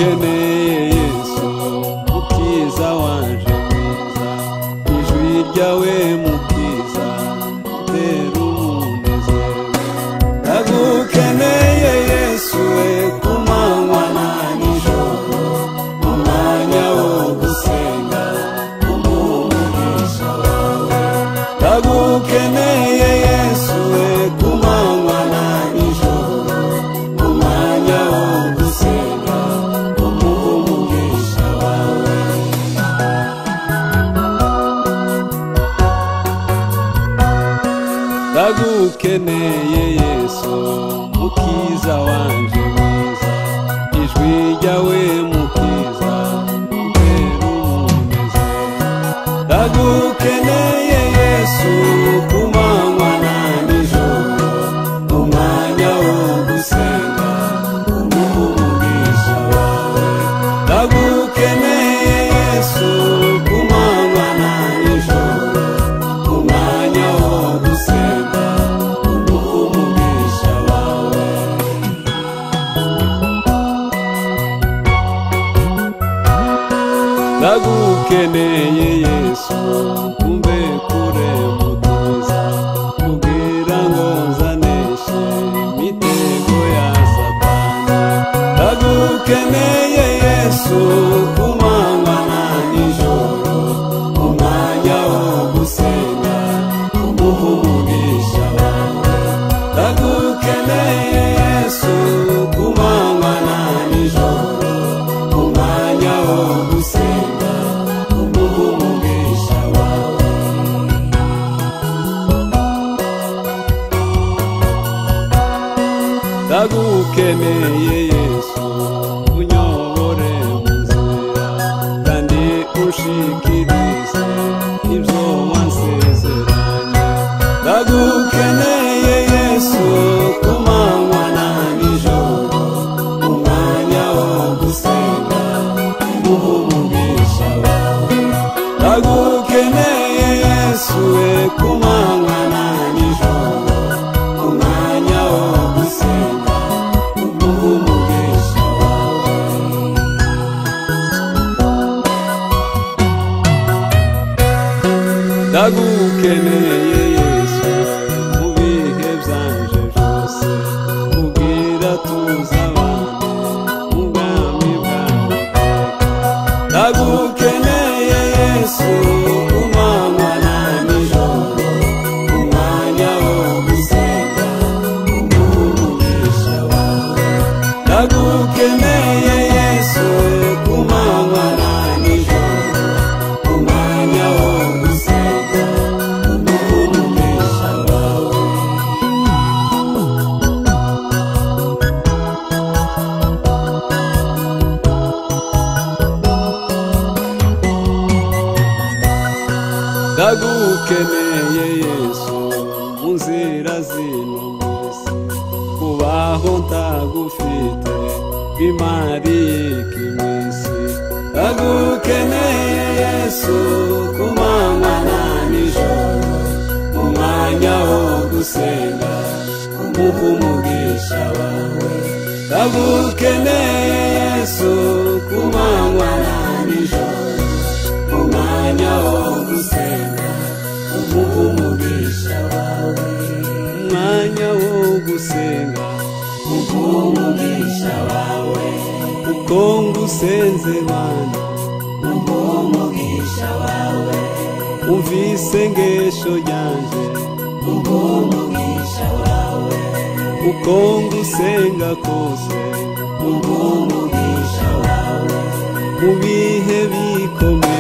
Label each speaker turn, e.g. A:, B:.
A: ndagukeneye Yesu mukiza wanje mwiza ijwi ryawe mukiza tera umunezero ndagukeneye Yesu ku manywa na nijoro mu mwanya wo gusenga umugisha wawe ndagukeneye Yesu ku manywa na nijoro mu mwanya wo gusenga umugisha wawe ndagukeneye Yesu mukiza wanje mwiza ijwi ryawe mukiza tera umunezero ndagukeneye Yesu ku manywa na nijoro mu mwanya wo gusenga umugisha wawe ndagukeneye Yesu ku manywa na nijoro mu mwanya wo gusenga umugisha wawe ndagukeneye Yesu kumbe kure mukiza kubwira ngo nzaneshe imitego ya Satani ndagukeneye Yesu ku manywa na nijoro mu mwanya wo gusenga umugisha wawe ndagukeneye Yesu ku manywa na nijoro mu mwanya wo gusenga umugisha wawe ndagukeneye Yesu unyobore mu nzira kandi ushikirize ibyo wansezeranye ndagukeneye Yesu ku manywa na nijoro mu mwanya wo gusenga umugisha wawe ndagukeneye Yesu ku manywa na nijoro mu mwanya wo gusenga umugisha wawe ndagukeneye Yesu mu bihe byanje byose kubwira tuzabane mu bwami bwawe ndagukeneye Yesu ku manywa na nijoro mu mwanya wo gusenga umugisha wawe ndagukeneye Yesu ku manywa na nijoro mu mwanya wo gusenga umugisha wawe ndagukeneye Yesu mu nzira zino mwisi kubaho ntagufite bimariye ikimisi ndagukeneye Yesu ku manywa na nijoro mu mwanya wo gusenga umugisha wawe ndagukeneye Yesu ku manywa na nijoro mu mwanya wo gusenga umugisha wawe umwanya wo gusenga umugisha wawe uko ngusenze Mana umugisha wawe umvise ngesho ryanje umugisha wawe uko ngusenga kose umugisha wawe mu bihe bikomeye